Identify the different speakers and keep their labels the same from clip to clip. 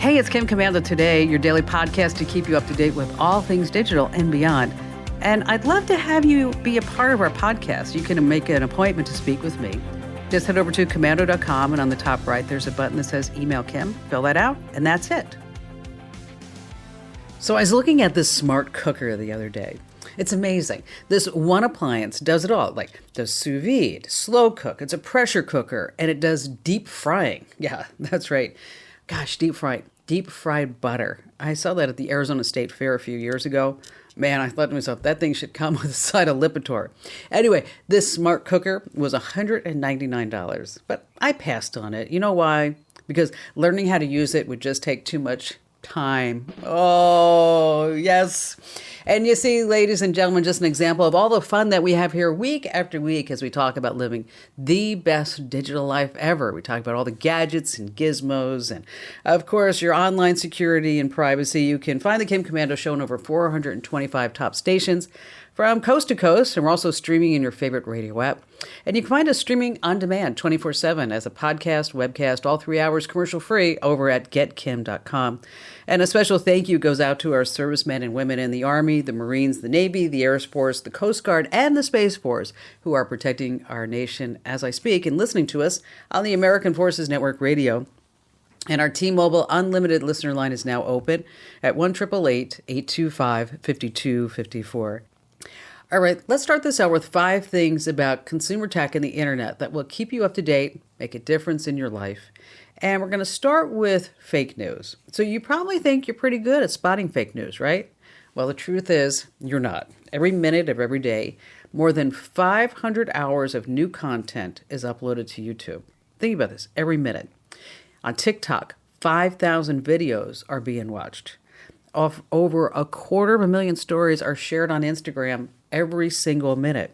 Speaker 1: Hey, it's Kim Commando Today, your daily podcast to keep you up to date with all things digital and beyond. And I'd love to have you be a part of our podcast. You can make an appointment to speak with me. Just head over to commando.com, and on the top right, there's a button that says Email Kim. Fill that out, and that's it. So I was looking at this smart cooker the other day. It's amazing. This one appliance does it all, like does sous vide, slow cook, it's a pressure cooker, and it does deep frying. Yeah, that's right. Gosh, deep fried butter. I saw that at the Arizona State Fair a few years ago. Man, I thought to myself, that thing should come with a side of Lipitor. Anyway, this smart cooker was $199, but I passed on it. You know why? Because learning how to use it would just take too much time. Oh, yes. And you see, ladies and gentlemen, just an example of all the fun that we have here week after week as we talk about living the best digital life ever. We talk about all the gadgets and gizmos and, of course, your online security and privacy. You can find the Kim Commando Show on over 425 top stations from coast to coast, and we're also streaming in your favorite radio app. And you can find us streaming on demand 24/7 as a podcast, webcast, all 3 hours commercial-free over at getkim.com. And a special thank you goes out to our servicemen and women in the Army, the Marines, the Navy, the Air Force, the Coast Guard, and the Space Force who are protecting our nation as I speak and listening to us on the American Forces Network Radio. And our T-Mobile Unlimited listener line is now open at 1-888-825-5254. All right, let's start this out with 5 things about consumer tech and the internet that will keep you up to date, make a difference in your life. And we're going to start with fake news. So you probably think you're pretty good at spotting fake news, right? Well, the truth is you're not. Every minute of every day, more than 500 hours of new content is uploaded to YouTube. Think about this, every minute. On TikTok, 5,000 videos are being watched. Over 250,000 stories are shared on Instagram every single minute.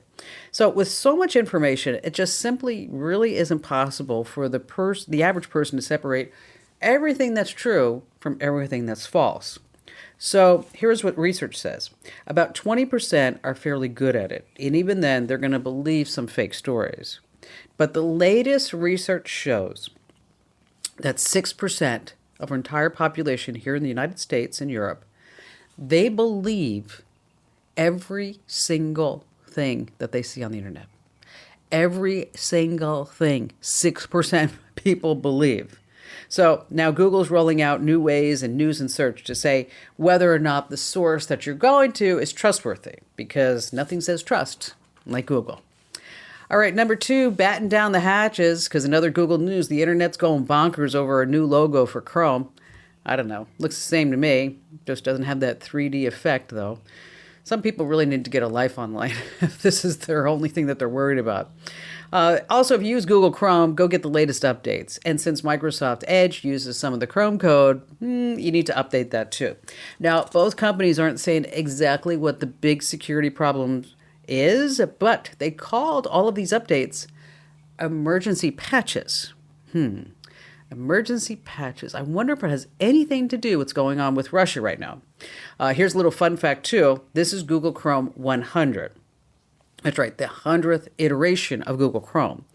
Speaker 1: So with so much information, it just simply really isn't possible for the average person to separate everything that's true from everything that's false. So here's what research says. About 20% are fairly good at it, and even then, they're going to believe some fake stories. But the latest research shows that 6% of our entire population here in the United States and Europe, they believe every single thing that they see on the internet. Every single thing, 6% people believe. So now Google's rolling out new ways in news and search to say whether or not the source that you're going to is trustworthy, because nothing says trust like Google. All right, number 2, batten down the hatches, because another Google News, the internet's going bonkers over a new logo for Chrome. I don't know, looks the same to me, just doesn't have that 3D effect though. Some people really need to get a life online if this is their only thing that they're worried about. Also, if you use Google Chrome, go get the latest updates. And since Microsoft Edge uses some of the Chrome code, you need to update that too. Now, both companies aren't saying exactly what the big security problem is, but they called all of these updates emergency patches. Emergency patches. I wonder if it has anything to do with what's going on with Russia right now. Here's a little fun fact too. This is Google Chrome 100. That's right, the 100th iteration of Google Chrome.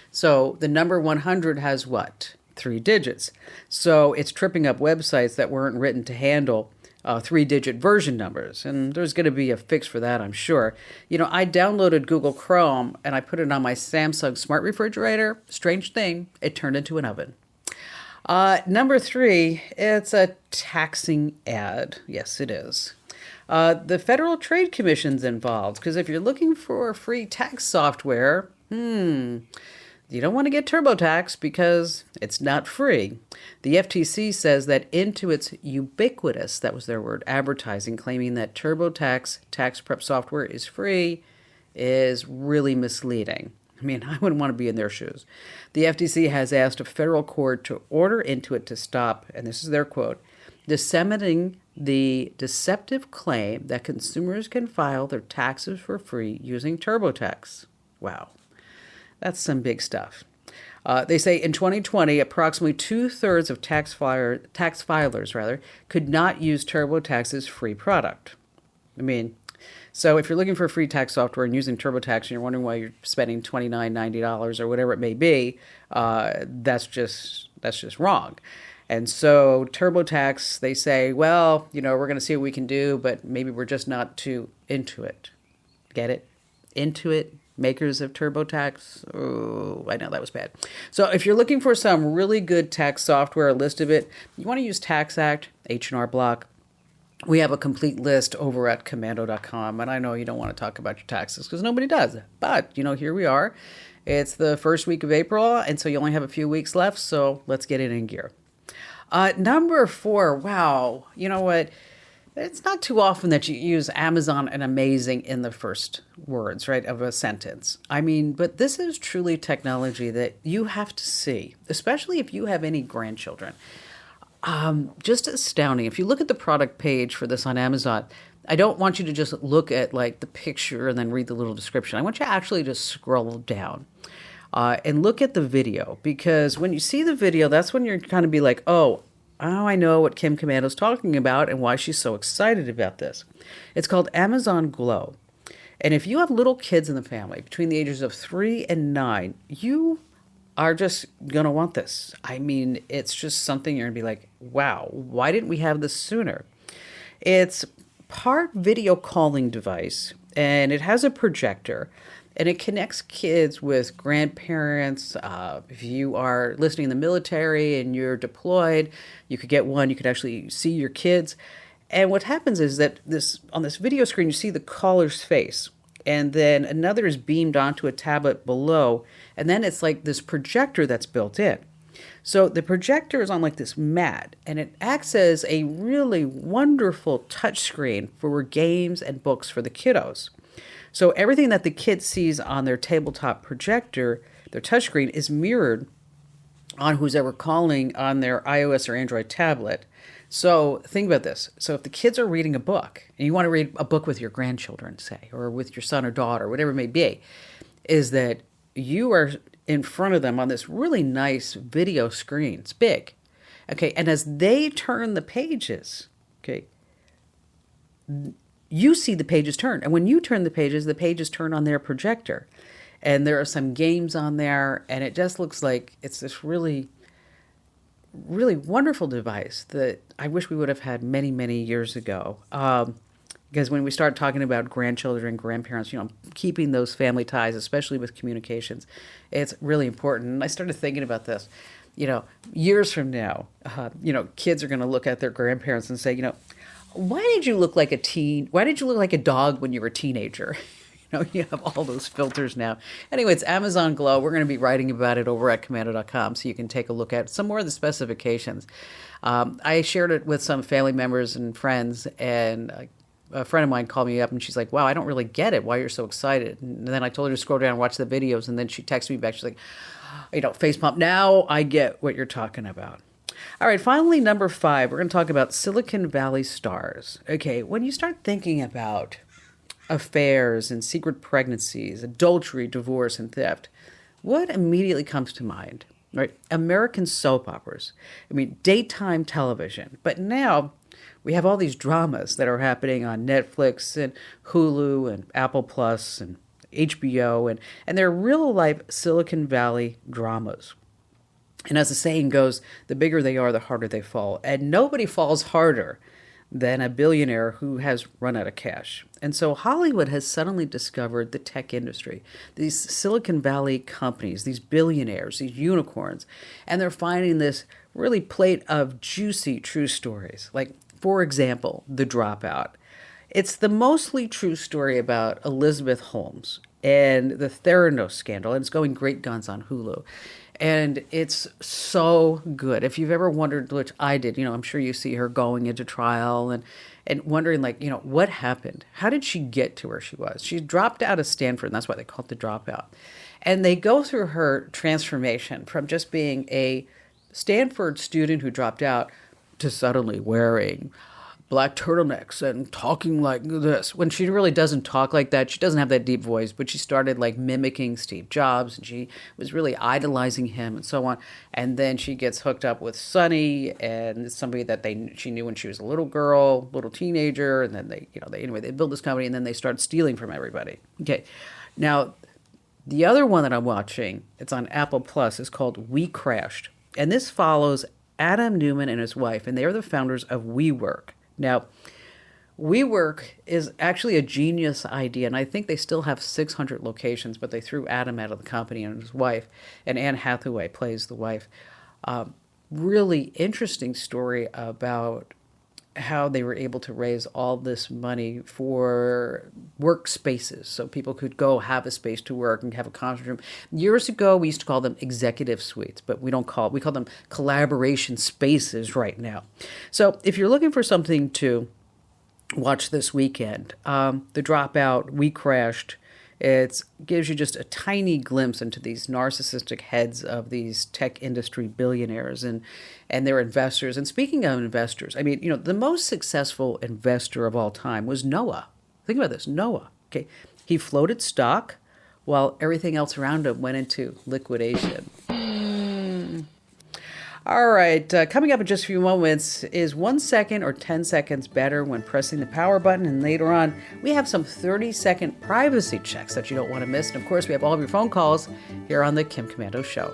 Speaker 1: So the number 100 has what? 3 digits. So it's tripping up websites that weren't written to handle 3-digit version numbers. And there's going to be a fix for that, I'm sure. You know, I downloaded Google Chrome and I put it on my Samsung smart refrigerator. Strange thing, it turned into an oven. Number 3, it's a taxing ad. Yes, it is. The Federal Trade Commission's involved, because if you're looking for free tax software, you don't want to get TurboTax because it's not free. The FTC says that into its ubiquitous, that was their word, advertising, claiming that TurboTax tax prep software is free is really misleading. I mean, I wouldn't want to be in their shoes. The FTC has asked a federal court to order Intuit to stop, and this is their quote, disseminating the deceptive claim that consumers can file their taxes for free using TurboTax. Wow, that's some big stuff. They say in 2020, approximately 2/3 of tax filers could not use TurboTax's free product. I mean, so if you're looking for free tax software and using TurboTax and you're wondering why you're spending $29, $90 or whatever it may be, that's just wrong. And so TurboTax, they say, well, we're going to see what we can do, but maybe we're just not too into it. Get it? Into it? Makers of TurboTax. Oh, I know that was bad. So if you're looking for some really good tax software, a list of it, you want to use TaxAct, H&R Block. We have a complete list over at commando.com. And I know you don't want to talk about your taxes because nobody does. But, here we are. It's the first week of April, and so you only have a few weeks left. So let's get it in gear. Number 4, wow. You know what? It's not too often that you use Amazon and amazing in the first words, right, of a sentence. I mean, but this is truly technology that you have to see, especially if you have any grandchildren. Just astounding. If you look at the product page for this on Amazon, I don't want you to just look at like the picture and then read the little description. I want you to actually just scroll down and look at the video, because when you see the video, that's when you're kind of be like, oh, I know what Kim Commando's talking about and why she's so excited about this. It's called Amazon Glow. And if you have little kids in the family between the ages of 3 and 9, you are just going to want this. I mean, it's just something you're going to be like, wow, why didn't we have this sooner? It's part video calling device, and it has a projector, and it connects kids with grandparents. If you are listening in the military and you're deployed, you could get one. You could actually see your kids. And what happens is that on this video screen, you see the caller's face, and then another is beamed onto a tablet below, and then it's like this projector that's built in. So the projector is on like this mat, and it acts as a really wonderful touchscreen for games and books for the kiddos. So everything that the kid sees on their tabletop projector, their touchscreen, is mirrored on who's ever calling on their iOS or Android tablet. So think about this. So if the kids are reading a book, and you want to read a book with your grandchildren, say, or with your son or daughter, whatever it may be, is that you are in front of them on this really nice video screen. It's big. Okay, and as they turn the pages, okay, you see the pages turn. And when you turn the pages turn on their projector. And there are some games on there, and it just looks like it's this really, really wonderful device that I wish we would have had many, many years ago. Because when we start talking about grandchildren, grandparents, keeping those family ties, especially with communications, it's really important. And I started thinking about this, years from now, kids are going to look at their grandparents and say, why did you look like a teen? Why did you look like a dog when you were a teenager? You have all those filters now. Anyway, it's Amazon Glow. We're going to be writing about it over at commando.com, so you can take a look at some more of the specifications. I shared it with some family members and friends, and a friend of mine called me up, and she's like, wow, I don't really get it, why you're so excited. And then I told her to scroll down and watch the videos, and then she texted me back. She's like, face pump. Now I get what you're talking about. All right, finally, number 5, we're going to talk about Silicon Valley stars. Okay, when you start thinking about affairs and secret pregnancies, adultery, divorce, and theft, what immediately comes to mind? Right? American soap operas. I mean, daytime television. But now we have all these dramas that are happening on Netflix and Hulu and Apple Plus and HBO, and they're real-life Silicon Valley dramas. And as the saying goes, the bigger they are, the harder they fall. And nobody falls harder than a billionaire who has run out of cash. And so Hollywood has suddenly discovered the tech industry, these Silicon Valley companies, these billionaires, these unicorns, and they're finding this really plate of juicy true stories. Like, for example, The Dropout. It's the mostly true story about Elizabeth Holmes and the Theranos scandal, and it's going great guns on Hulu. And it's so good. If you've ever wondered, which I did, I'm sure you see her going into trial and wondering, what happened? How did she get to where she was? She dropped out of Stanford, and that's why they call it The Dropout. And they go through her transformation from just being a Stanford student who dropped out to suddenly wearing black turtlenecks and talking like this, when she really doesn't talk like that. She doesn't have that deep voice, but she started mimicking Steve Jobs, and she was really idolizing him and so on. And then she gets hooked up with Sonny, and somebody that she knew when she was a little girl, little teenager, and then they build this company, and then they start stealing from everybody. Okay, now the other one that I'm watching, it's on Apple Plus, is called We Crashed, and this follows Adam Newman and his wife, and they are the founders of WeWork. Now, WeWork is actually a genius idea, and I think they still have 600 locations, but they threw Adam out of the company and his wife, and Anne Hathaway plays the wife. Really interesting story about how they were able to raise all this money for workspaces so people could go have a space to work and have a conference room. Years ago, we used to call them executive suites, but we call them collaboration spaces right now. So if you're looking for something to watch this weekend, The Dropout, We Crashed, it gives you just a tiny glimpse into these narcissistic heads of these tech industry billionaires and their investors. And speaking of investors, I mean, the most successful investor of all time was Noah. Think about this, Noah. Okay, he floated stock while everything else around him went into liquidation. All right, coming up in just a few moments, is 1 second or 10 seconds better when pressing the power button? And later on, we have some 30-second privacy checks that you don't want to miss. And of course, we have all of your phone calls here on the Kim Komando Show.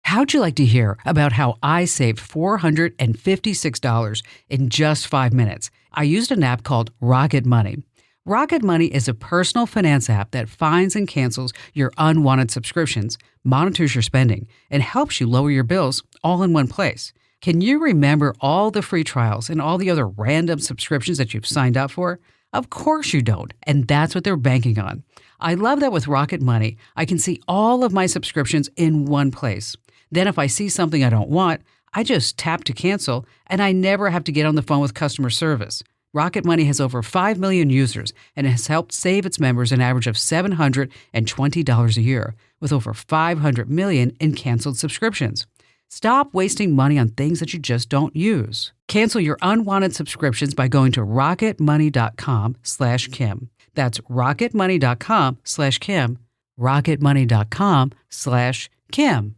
Speaker 1: How'd you like to hear about how I saved $456 in just 5 minutes? I used an app called Rocket Money. Rocket Money is a personal finance app that finds and cancels your unwanted subscriptions, monitors your spending, and helps you lower your bills all in one place. Can you remember all the free trials and all the other random subscriptions that you've signed up for? Of course you don't, and that's what they're banking on. I love that with Rocket Money, I can see all of my subscriptions in one place. Then if I see something I don't want, I just tap to cancel, and I never have to get on the phone with customer service. Rocket Money has over 5 million users and has helped save its members an average of $720 a year, with over 500 million in canceled subscriptions. Stop wasting money on things that you just don't use. Cancel your unwanted subscriptions by going to rocketmoney.com/Kim. That's rocketmoney.com/Kim. rocketmoney.com/Kim.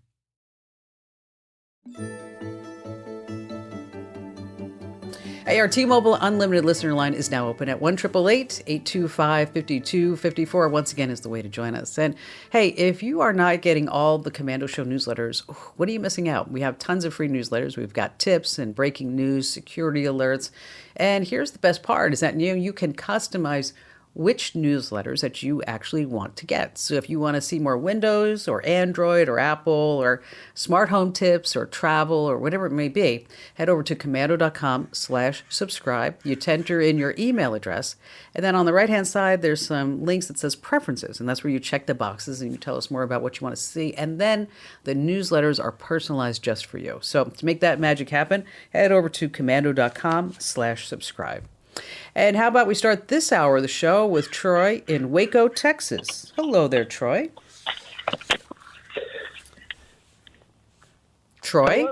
Speaker 1: Hey, our T-Mobile Unlimited listener line is now open at 1-888-825-5254. Once again, is the way to join us. And hey, if you are not getting all the Komando Show newsletters, what are you missing out? We have tons of free newsletters. We've got tips and breaking news, security alerts. And here's the best part is that you can customize which newsletters that you actually want to get. So if you want to see more Windows or Android or Apple or smart home tips or travel or whatever it may be, head over to komando.com/subscribe. You enter in your email address. And then on the right-hand side, there's some links that says preferences. And that's where you check the boxes and you tell us more about what you want to see. And then the newsletters are personalized just for you. So to make that magic happen, head over to komando.com/subscribe. And how about we start this hour of the show with Troy in Waco, Texas. Hello there, Troy. Troy?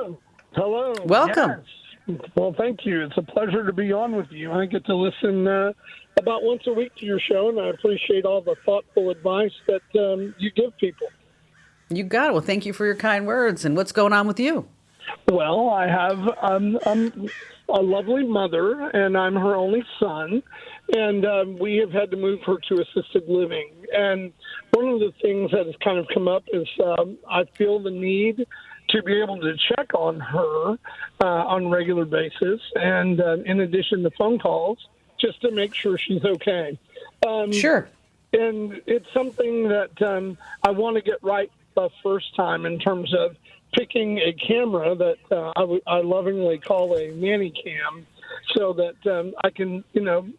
Speaker 2: Hello.
Speaker 1: Welcome.
Speaker 2: Yes. Well, thank you. It's a pleasure to be on with you. I get to listen about once a week to your show, and I appreciate all the thoughtful advice that you give people.
Speaker 1: You got it. Well, thank you for your kind words. And what's going on with you?
Speaker 2: Well, I have a lovely mother, and I'm her only son, and we have had to move her to assisted living. And one of the things that has kind of come up is I feel the need to be able to check on her on a regular basis, and in addition to phone calls, just to make sure she's okay.
Speaker 1: Sure.
Speaker 2: And it's something that I want to get right the first time in terms of picking a camera that I lovingly call a nanny cam, so that I can, can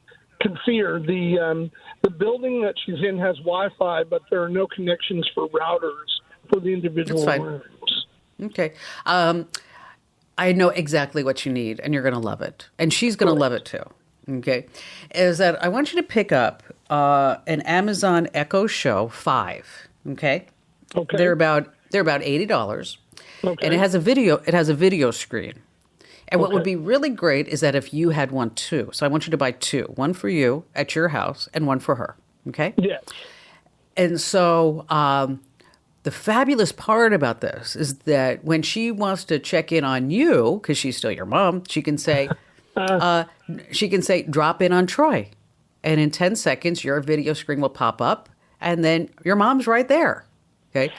Speaker 2: see her. The building that she's in has Wi-Fi, but there are no connections for routers for the individual rooms.
Speaker 1: Okay. I know exactly what you need, and you're going to love it. And she's going to love it too. Okay. Is that I want you to pick up an Amazon Echo Show 5. Okay.
Speaker 2: Okay.
Speaker 1: They're about $80.
Speaker 2: Okay.
Speaker 1: And it has a video screen. And what would be really great is that if you had one too. So I want you to buy two, one for you at your house and one for her. Okay?
Speaker 2: Yes.
Speaker 1: And so the fabulous part about this is that when she wants to check in on you, because she's still your mom, she can say, drop in on Troy. And in 10 seconds, your video screen will pop up and then your mom's right there. Okay?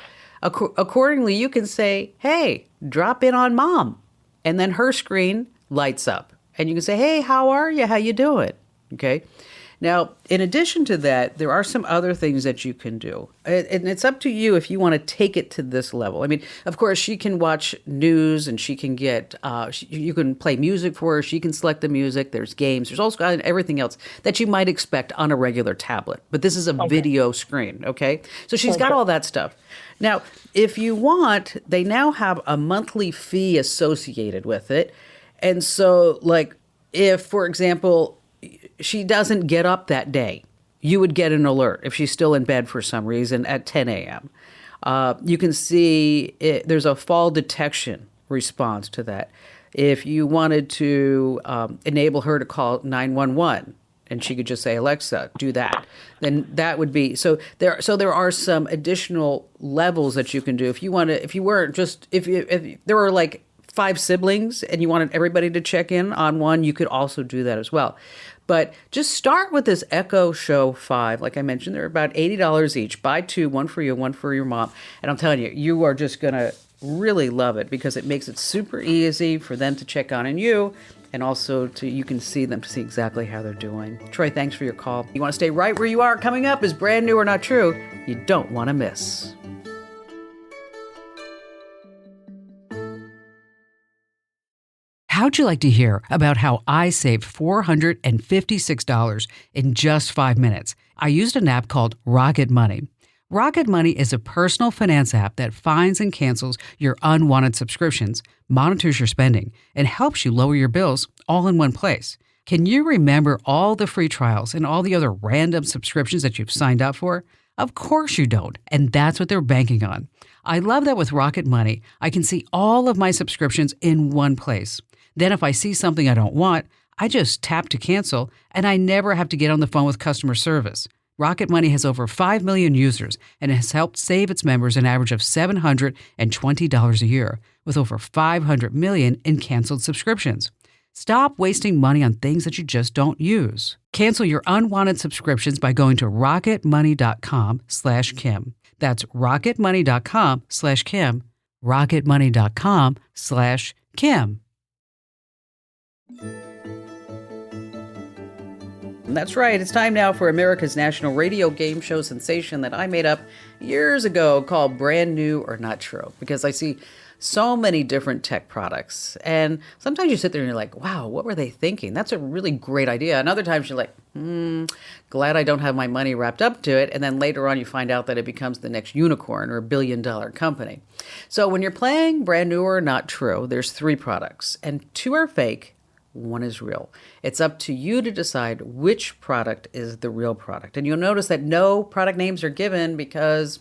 Speaker 1: Accordingly, you can say, hey, drop in on mom. And then her screen lights up. And you can say, hey, how are you? How you doing? Okay. Now, in addition to that, there are some other things that you can do. And it's up to you if you want to take it to this level. I mean, of course, she can watch news and she can get, you can play music for her. She can select the music. There's games. There's also everything else that you might expect on a regular tablet. But this is a video screen, okay? So she's got all that stuff. Now, if you want, they now have a monthly fee associated with it. And so, like, if, for example, she doesn't get up that day, you would get an alert if she's still in bed for some reason at 10 a.m. You can see there's a fall detection response to that. If you wanted to enable her to call 911 and she could just say, Alexa, do that, then that would be so there are some additional levels that you can do. If there were like 5 siblings and you wanted everybody to check in on one, you could also do that as well. But just start with this Echo Show 5. Like I mentioned, they're about $80 each. Buy 2, one for you, one for your mom. And I'm telling you, you are just going to really love it because it makes it super easy for them to check on you, and also you can see them to see exactly how they're doing. Troy, thanks for your call. You want to stay right where you are. Coming up is Brand New or Not True. You don't want to miss. How'd you like to hear about how I saved $456 in just 5 minutes? I used an app called Rocket Money. Rocket Money is a personal finance app that finds and cancels your unwanted subscriptions, monitors your spending, and helps you lower your bills all in one place. Can you remember all the free trials and all the other random subscriptions that you've signed up for? Of course you don't, and that's what they're banking on. I love that with Rocket Money, I can see all of my subscriptions in one place. Then if I see something I don't want, I just tap to cancel, and I never have to get on the phone with customer service. Rocket Money has over 5 million users and has helped save its members an average of $720 a year, with over 500 million in canceled subscriptions. Stop wasting money on things that you just don't use. Cancel your unwanted subscriptions by going to rocketmoney.com/Kim. That's rocketmoney.com/Kim. rocketmoney.com/Kim. That's right. It's time now for America's national radio game show sensation that I made up years ago called Brand New or Not True, because I see so many different tech products. And sometimes you sit there and you're like, wow, what were they thinking? That's a really great idea. And other times you're like, glad I don't have my money wrapped up to it. And then later on you find out that it becomes the next unicorn or $1 billion company. So when you're playing Brand New or Not True, there's 3 products and 2 are fake. 1 is real. It's up to you to decide which product is the real product. And you'll notice that no product names are given because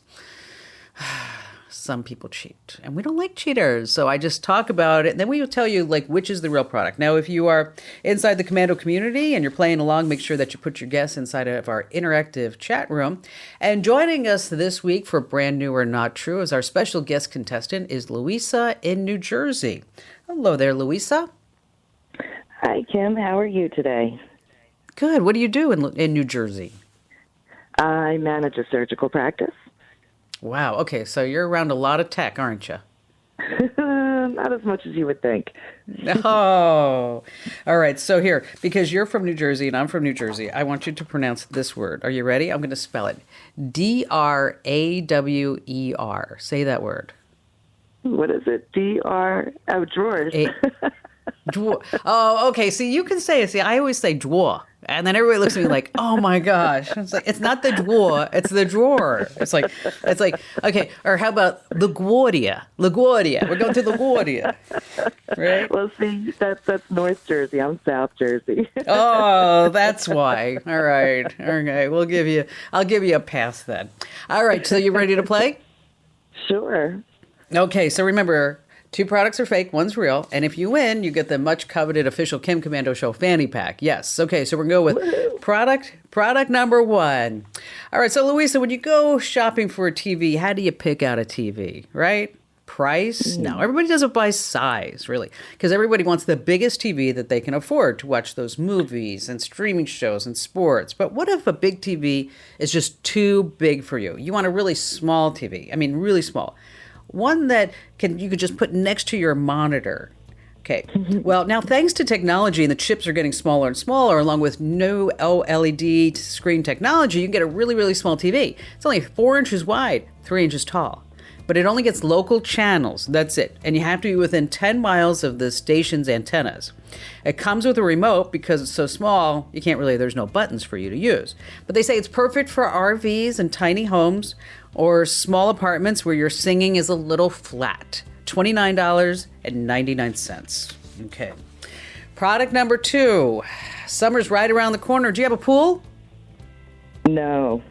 Speaker 1: some people cheat. And we don't like cheaters. So I just talk about it. And then we will tell you like which is the real product. Now, if you are inside the Commando community and you're playing along, make sure that you put your guests inside of our interactive chat room. And joining us this week for Brand New or Not True as our special guest contestant is Louisa in New Jersey. Hello there, Louisa.
Speaker 3: Hi, Kim. How are you today?
Speaker 1: Good. What do you do in New Jersey?
Speaker 3: I manage a surgical practice.
Speaker 1: Wow. Okay. So you're around a lot of tech, aren't you?
Speaker 3: Not as much as you would think.
Speaker 1: Oh. All right. So here, because you're from New Jersey and I'm from New Jersey, I want you to pronounce this word. Are you ready? I'm going to spell it. Drawer. Say that word.
Speaker 3: What is it? Drawers.
Speaker 1: Drawer. Oh, okay. See, you can say it. See, I always say drawer. And then everybody looks at me like, oh my gosh. It's like, it's not the drawer, it's the drawer. It's like, okay. Or how about LaGuardia? LaGuardia. We're going to LaGuardia. Right?
Speaker 3: Well, see, that's North Jersey. I'm South Jersey.
Speaker 1: Oh, that's why. All right. Okay. I'll give you a pass then. All right. So you ready to play?
Speaker 3: Sure.
Speaker 1: Okay. So remember, 2 products are fake, 1's real. And if you win, you get the much coveted official Kim Commando Show fanny pack. Yes. Okay. So we're going to go with product number 1. All right. So Louisa, when you go shopping for a TV, how do you pick out a TV, right? Price? No, everybody does it by size, really, because everybody wants the biggest TV that they can afford to watch those movies and streaming shows and sports. But what if a big TV is just too big for you? You want a really small TV. I mean, really small. One that you could just put next to your monitor. Okay. Well, now thanks to technology and the chips are getting smaller and smaller, along with new OLED screen technology, you can get a really, really small TV. It's only 4 inches wide, 3 inches tall. But it only gets local channels. That's it. And you have to be within 10 miles of the station's antennas. It comes with a remote because it's so small, there's no buttons for you to use. But they say it's perfect for RVs and tiny homes or small apartments where your singing is a little flat. $29.99. Okay. Product number 2. Summer's right around the corner. Do you have a pool?
Speaker 3: No.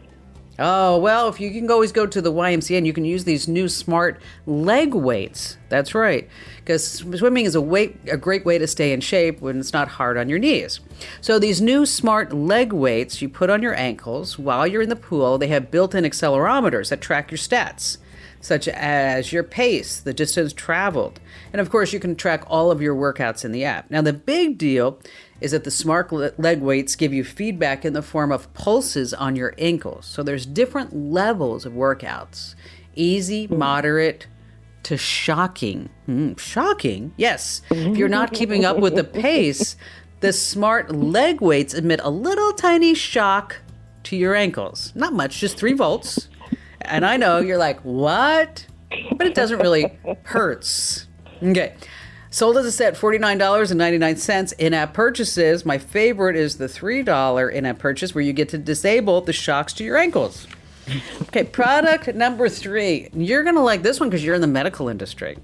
Speaker 1: Oh, well, if you can always go to the YMCA and you can use these new smart leg weights. That's right. Because swimming is a great way to stay in shape when it's not hard on your knees. So these new smart leg weights you put on your ankles while you're in the pool, they have built-in accelerometers that track your stats, such as your pace, the distance traveled. And of course, you can track all of your workouts in the app. Now, the big deal is that the smart leg weights give you feedback in the form of pulses on your ankles. So there's different levels of workouts. Easy, moderate, to shocking. Shocking? Yes. If you're not keeping up with the pace, the smart leg weights emit a little tiny shock to your ankles. Not much, just 3 volts. And I know you're like, what? But it doesn't really hurts. Okay. Sold as a set, $49.99 in-app purchases. My favorite is the $3 in-app purchase where you get to disable the shocks to your ankles. Okay, product number 3. You're going to like this one because you're in the medical industry.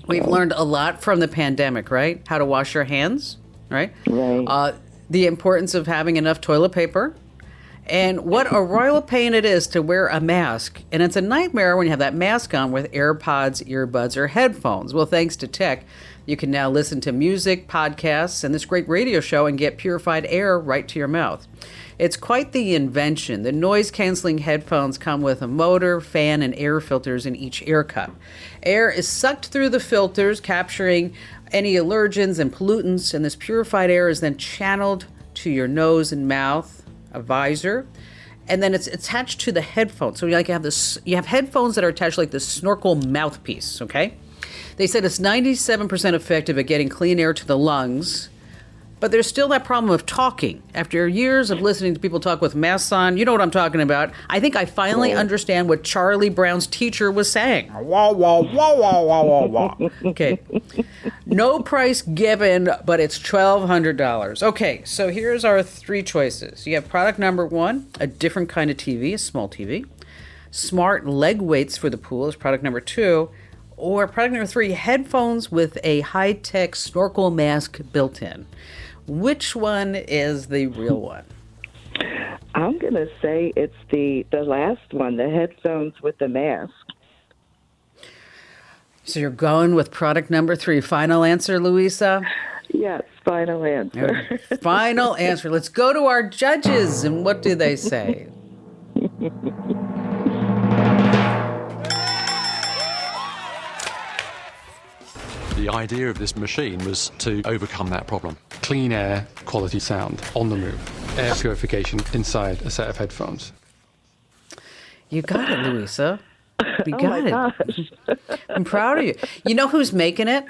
Speaker 1: We've learned a lot from the pandemic, right? How to wash your hands, right?
Speaker 3: Right.
Speaker 1: The importance of having enough toilet paper. And what a royal pain it is to wear a mask. And it's a nightmare when you have that mask on with AirPods, earbuds, or headphones. Well, thanks to tech, you can now listen to music, podcasts, and this great radio show and get purified air right to your mouth. It's quite the invention. The noise-canceling headphones come with a motor, fan, and air filters in each ear cup. Air is sucked through the filters, capturing any allergens and pollutants, and this purified air is then channeled to your nose and mouth, a visor, and then it's attached to the headphones. So you have headphones that are attached like this snorkel mouthpiece, okay? They said it's 97% effective at getting clean air to the lungs, but there's still that problem of talking. After years of listening to people talk with masks on, you know what I'm talking about. I think I finally understand what Charlie Brown's teacher was saying. Wah, wah, wah, wah, wah, wah, wah. Okay. No price given, but it's $1,200. Okay, so here's our 3 choices. You have product number 1, a different kind of TV, a small TV. Smart leg weights for the pool is product number 2. Or product number 3, headphones with a high-tech snorkel mask built in. Which one is the real one?
Speaker 3: I'm going to say it's the last one, the headphones with the mask.
Speaker 1: So you're going with product number 3. Final answer, Louisa?
Speaker 3: Yes, final answer.
Speaker 1: Final answer. Let's go to our judges. And what do they say?
Speaker 4: The idea of this machine was to overcome that problem.
Speaker 5: Clean air, quality sound, on the move. Air purification inside a set of headphones.
Speaker 1: You got it, Louisa. You
Speaker 3: Oh
Speaker 1: got
Speaker 3: my
Speaker 1: it.
Speaker 3: gosh.
Speaker 1: I'm proud of you. You know who's making it?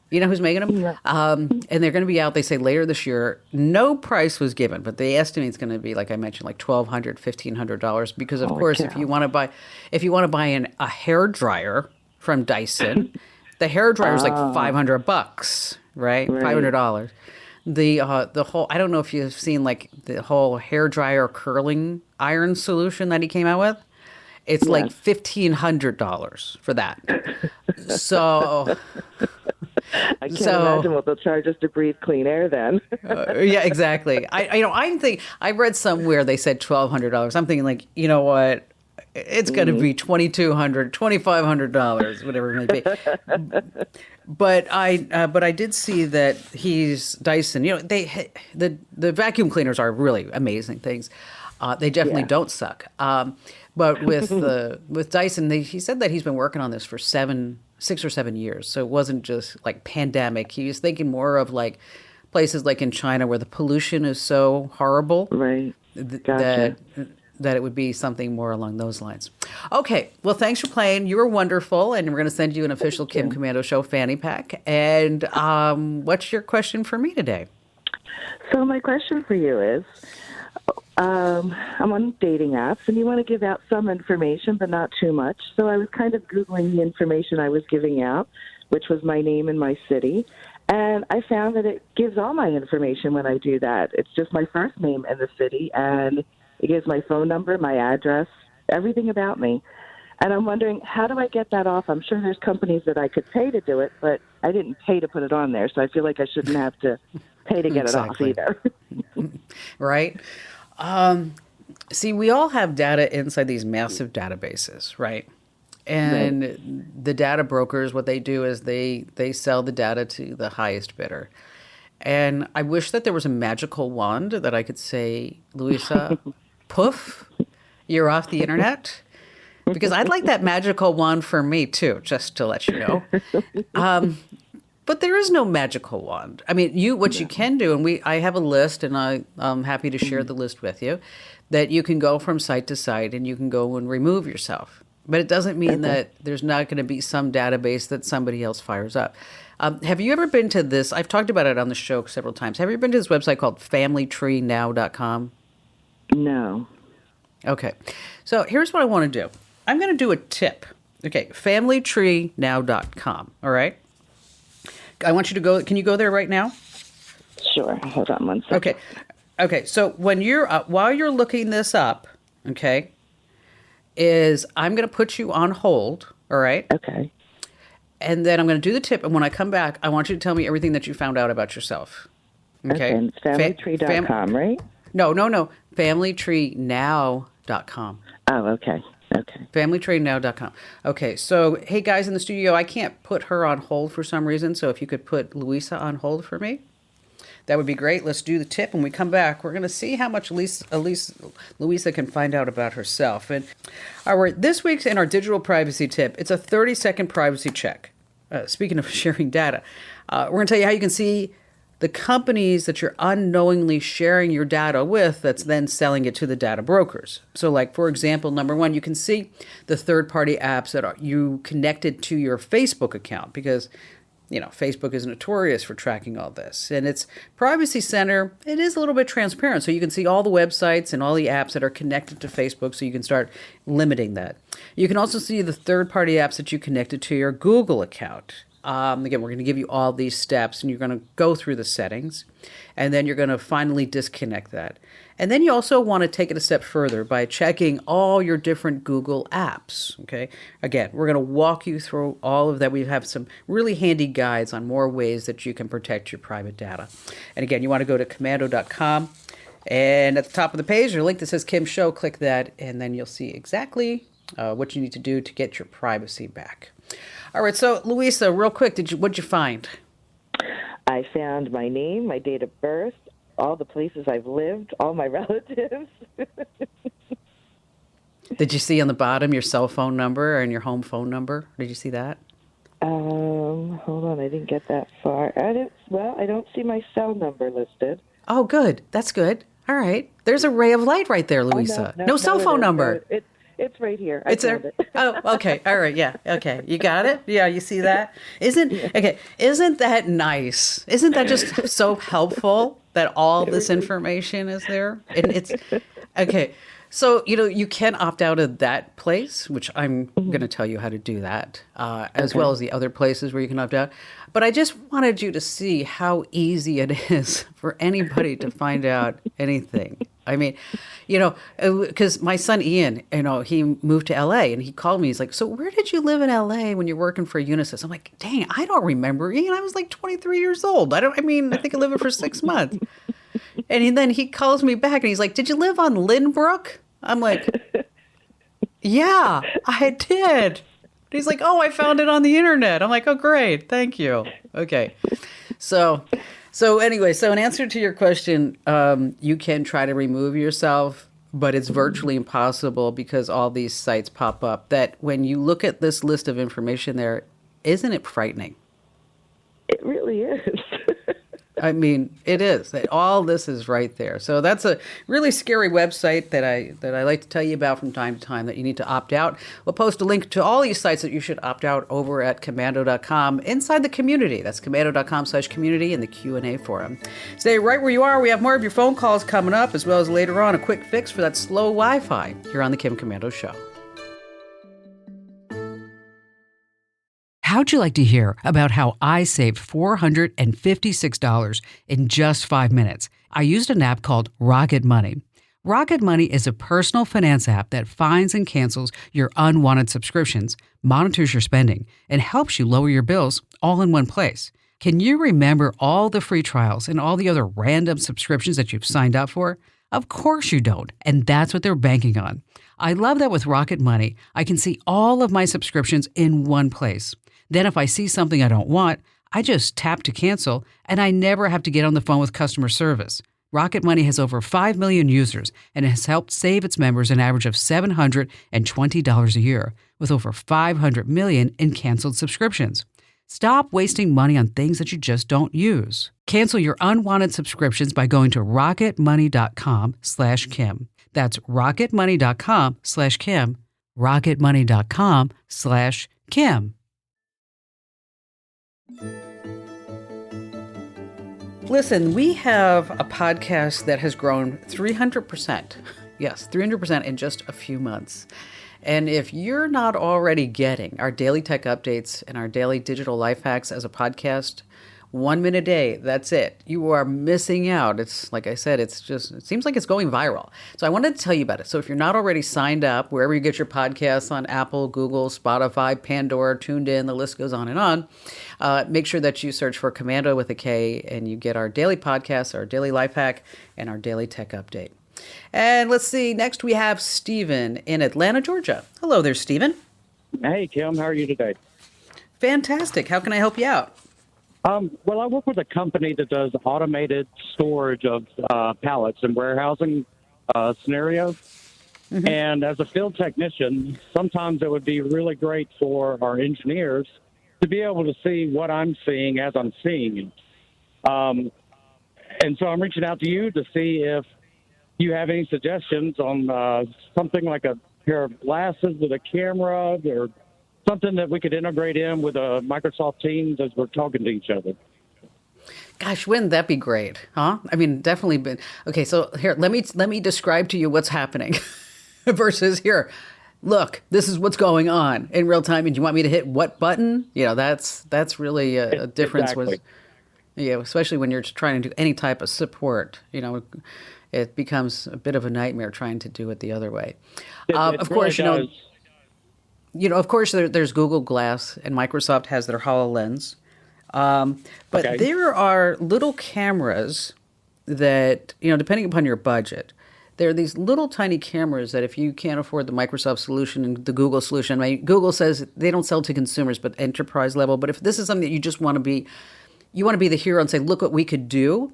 Speaker 1: You know who's making them?
Speaker 3: Yeah.
Speaker 1: And they're going to be out, they say, later this year. No price was given, but they estimate it's going to be, like I mentioned, like $1,200, $1,500. Because, of course, if you want to buy a hair dryer from Dyson, the hair dryer is like $500, right? $500. The whole, I don't know if you've seen like the whole hair dryer curling iron solution that he came out with. It's like $1,500 for that. So
Speaker 3: I can't imagine what they'll charge us to breathe clean air then.
Speaker 1: yeah, exactly. I read somewhere they said $1,200. I'm thinking like, you know what? It's going to be $2,200, $2,500, whatever it may be. But I did see that he's Dyson. You know, the vacuum cleaners are really amazing things. They definitely
Speaker 3: Yeah.
Speaker 1: don't suck. But with Dyson, he said that he's been working on this for 6 or 7 years. So it wasn't just like pandemic. He was thinking more of like places like in China where the pollution is so horrible
Speaker 3: Right.
Speaker 1: that
Speaker 3: Gotcha.
Speaker 1: that it would be something more along those lines. Okay, well, thanks for playing. You were wonderful, and we're going to send you an official Kim Commando Show fanny pack. And what's your question for me today?
Speaker 3: So my question for you is, I'm on dating apps, and you want to give out some information, but not too much. So I was kind of Googling the information I was giving out, which was my name and my city. And I found that it gives all my information when I do that. It's just my first name and the city, and it gives my phone number, my address, everything about me. And I'm wondering, how do I get that off? I'm sure there's companies that I could pay to do it, but I didn't pay to put it on there, so I feel like I shouldn't have to pay to get
Speaker 1: Exactly.
Speaker 3: it off either.
Speaker 1: Right? See, we all have data inside these massive databases, right? And the data brokers, what they do is they sell the data to the highest bidder. And I wish that there was a magical wand that I could say, Louisa, poof, you're off the internet. Because I'd like that magical wand for me too, just to let you know. But there is no magical wand. I mean, what you can do, and I have a list, and I'm happy to share the list with you, that you can go from site to site, and you can go and remove yourself. But it doesn't mean that there's not going to be some database that somebody else fires up. Have you ever been to this? I've talked about it on the show several times. Have you ever been to this website called FamilyTreeNow.com?
Speaker 3: No.
Speaker 1: Okay. So here's what I want to do. I'm going to do a tip. Okay, FamilyTreeNow.com. All right. I want you to go. Can you go there right now?
Speaker 3: Sure. Hold on one second.
Speaker 1: Okay. Okay. So when you're while you're looking this up, okay, I'm going to put you on hold. All right.
Speaker 3: Okay.
Speaker 1: And then I'm going to do the tip. And when I come back, I want you to tell me everything that you found out about yourself. Okay.
Speaker 3: And it's familytree.com, right?
Speaker 1: No. FamilyTreeNow.com.
Speaker 3: Oh, okay. Okay.
Speaker 1: FamilyTreeNow.com. Okay, so hey guys in the studio, I can't put her on hold for some reason, so if you could put Louisa on hold for me, that would be great. Let's do the tip. When we come back, we're going to see how much at least Louisa can find out about herself. And all right, this week's in our digital privacy tip, it's a 30-second privacy check. Speaking of sharing data, we're going to tell you how you can see the companies that you're unknowingly sharing your data with that's then selling it to the data brokers. So like, for example, number one, you can see the third-party apps that you connected to your Facebook account because, Facebook is notorious for tracking all this. And its Privacy Center, it is a little bit transparent. So you can see all the websites and all the apps that are connected to Facebook so you can start limiting that. You can also see the third-party apps that you connected to your Google account. Again, we're going to give you all these steps, and you're going to go through the settings, and then you're going to finally disconnect that. And then you also want to take it a step further by checking all your different Google apps, okay? Again, we're going to walk you through all of that. We have some really handy guides on more ways that you can protect your private data. And again, you want to go to commando.com, and at the top of the page, there's a link that says Kim Show. Click that, and then you'll see exactly what you need to do to get your privacy back. All right, so Louisa, real quick, what'd you find?
Speaker 3: I found my name, my date of birth, all the places I've lived, all my relatives.
Speaker 1: Did you see on the bottom your cell phone number and your home phone number? Did you see that?
Speaker 3: Hold on, I didn't get that far. I don't see my cell number listed.
Speaker 1: Oh, good. That's good. All right. There's a ray of light right there, Louisa. No cell phone number.
Speaker 3: It's right here.
Speaker 1: It's there. Oh, okay. All right. Yeah. Okay. You got it? Yeah. You see that? Isn't that nice? Isn't that just so helpful that all this information is there? And it's okay. So, you can opt out of that place, which I'm going to tell you how to do that, as well as the other places where you can opt out. But I just wanted you to see how easy it is for anybody to find out anything. I mean, because my son Ian, he moved to LA and he called me. He's like, "So where did you live in LA when you're working for Unisys?" I'm like, "Dang, I don't remember, Ian. I was like 23 years old. I think I lived there for 6 months." And then he calls me back and he's like, "Did you live on Lynbrook?" I'm like, "Yeah, I did." He's like, "Oh, I found it on the internet." I'm like, "Oh, great. Thank you." Okay. So anyway, in answer to your question, you can try to remove yourself, but it's virtually impossible because all these sites pop up. That when you look at this list of information there, isn't it frightening?
Speaker 3: It really is.
Speaker 1: I mean, it is. All this is right there. So that's a really scary website that I like to tell you about from time to time that you need to opt out. We'll post a link to all these sites that you should opt out over at commando.com inside the community. That's commando.com/community in the Q&A forum. Stay right where you are. We have more of your phone calls coming up, as well as later on a quick fix for that slow Wi-Fi here on the Kim Komando Show. How'd you like to hear about how I saved $456 in just 5 minutes? I used an app called Rocket Money. Rocket Money is a personal finance app that finds and cancels your unwanted subscriptions, monitors your spending, and helps you lower your bills all in one place. Can you remember all the free trials and all the other random subscriptions that you've signed up for? Of course you don't, and that's what they're banking on. I love that with Rocket Money, I can see all of my subscriptions in one place. Then if I see something I don't want, I just tap to cancel, and I never have to get on the phone with customer service. Rocket Money has over 5 million users and has helped save its members an average of $720 a year, with over 500 million in canceled subscriptions. Stop wasting money on things that you just don't use. Cancel your unwanted subscriptions by going to rocketmoney.com/Kim. That's rocketmoney.com/Kim. rocketmoney.com/Kim. Listen, we have a podcast that has grown 300%. Yes, 300% in just a few months. And if you're not already getting our daily tech updates and our daily digital life hacks as a podcast, 1 minute a day, that's it. You are missing out. It's like I said, it seems like it's going viral. So I wanted to tell you about it. So if you're not already signed up, wherever you get your podcasts on Apple, Google, Spotify, Pandora, Tuned In, the list goes on and on, make sure that you search for Komando with a K and you get our daily podcasts, our daily life hack, and our daily tech update. And let's see, next we have Stephen in Atlanta, Georgia. Hello there, Stephen.
Speaker 6: Hey, Kim. How are you today?
Speaker 1: Fantastic. How can I help you out?
Speaker 6: Well, I work with a company that does automated storage of pallets and warehousing scenarios. Mm-hmm. And as a field technician, sometimes it would be really great for our engineers to be able to see what I'm seeing as I'm seeing it. And so I'm reaching out to you to see if you have any suggestions on something like a pair of glasses with a camera or something that we could integrate in with Microsoft Teams as we're talking to each other.
Speaker 1: Gosh, wouldn't that be great, huh? I mean, definitely been. Okay, so here, let me describe to you what's happening versus here. Look, this is what's going on in real time, and you want me to hit what button? You know, that's really a difference.
Speaker 6: Exactly.
Speaker 1: Especially when you're trying to do any type of support. You know, it becomes a bit of a nightmare trying to do it the other way. Of course,
Speaker 6: does.
Speaker 1: Of course, there's Google Glass, and Microsoft has their HoloLens. But
Speaker 6: Okay.
Speaker 1: there are little cameras that, depending upon your budget, there are these little tiny cameras that if you can't afford the Microsoft solution and the Google solution, Google says they don't sell to consumers, but enterprise level. But if this is something that you just want to be, the hero and say, look what we could do,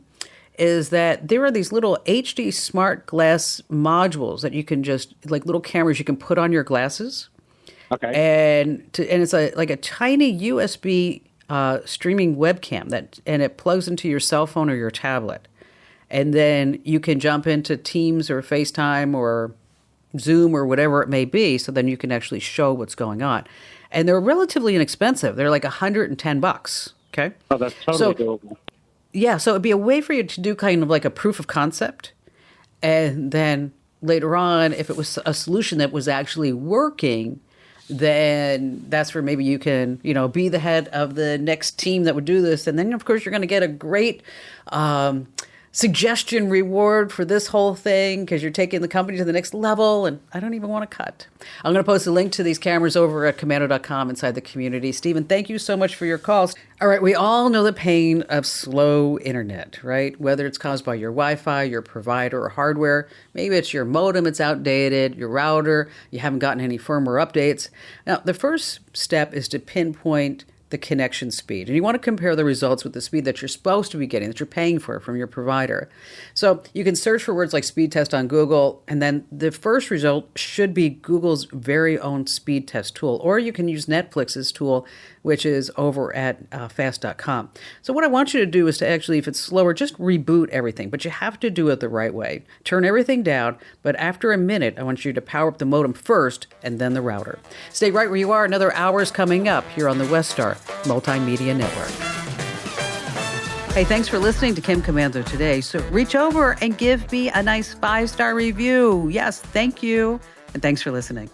Speaker 1: is that there are these little HD smart glass modules that you can just, like little cameras you can put on your glasses.
Speaker 6: Okay.
Speaker 1: And it's like a tiny USB streaming webcam and it plugs into your cell phone or your tablet. And then you can jump into Teams or FaceTime or Zoom or whatever it may be. So then you can actually show what's going on. And they're relatively inexpensive. They're like $110. Okay.
Speaker 6: Oh, that's totally doable.
Speaker 1: Yeah. So it'd be a way for you to do kind of like a proof of concept. And then later on, if it was a solution that was actually working, then that's where maybe you can, be the head of the next team that would do this. And then, of course, you're going to get a great suggestion reward for this whole thing because you're taking the company to the next level. And I don't even want to cut. I'm going to post a link to these cameras over at commando.com inside the community. Stephen, thank you so much for your calls. All right. We all know the pain of slow internet, right? Whether it's caused by your Wi-Fi, your provider, or hardware. Maybe it's your modem, it's outdated, your router, you haven't gotten any firmware updates. Now, the first step is to pinpoint the connection speed. And you want to compare the results with the speed that you're supposed to be getting, that you're paying for from your provider. So you can search for words like speed test on Google, and then the first result should be Google's very own speed test tool. Or you can use Netflix's tool, which is over at fast.com. So what I want you to do is to actually, if it's slower, just reboot everything. But you have to do it the right way. Turn everything down, but after a minute, I want you to power up the modem first and then the router. Stay right where you are. Another hour is coming up here on the Westar Multimedia Network. Hey, thanks for listening to Kim Commando today. So reach over and give me a nice 5-star review. Yes, thank you. And thanks for listening.